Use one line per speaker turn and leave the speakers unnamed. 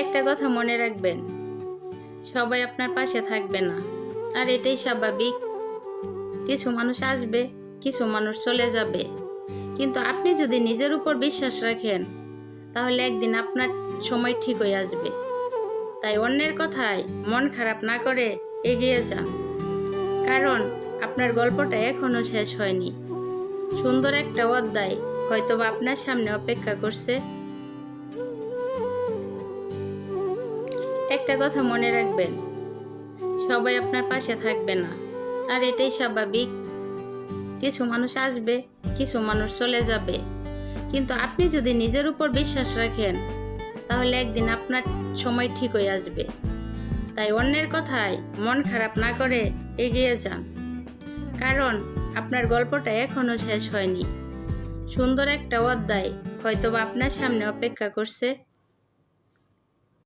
একটা কথা মনে রাখবেন, সবাই আপনার পাশে থাকবে না, আর এটাই স্বাভাবিক। কিছু মানুষ আসবে, কিছু মানুষ চলে যাবে, কিন্তু আপনি যদি নিজের উপর বিশ্বাস রাখেন, তাহলে একদিন আপনার সময় ঠিক হয়ে আসবে। তাই অন্যের কথায় মন খারাপ না করে এগিয়ে যান, কারণ আপনার গল্পটা এখনো শেষ হয়নি। সুন্দর একটা অধ্যায় হয়তোবা আপনার সামনে অপেক্ষা করছে। একটা কথা মনে রাখবেন, সবাই আপনার পাশে থাকবে না, আর এটাই স্বাভাবিক। কিছু মানুষ আসবে, কিছু মানুষ চলে যাবে, কিন্তু আপনি যদি নিজের উপর বিশ্বাস রাখেন, তাহলে একদিন আপনার সময় ঠিক হয়ে আসবে। তাই অন্যের কথায় মন খারাপ না করে এগিয়ে যান, কারণ আপনার গল্পটা এখনো শেষ হয়নি। সুন্দর একটা অধ্যায় হয়তোবা আপনার সামনে অপেক্ষা করছে।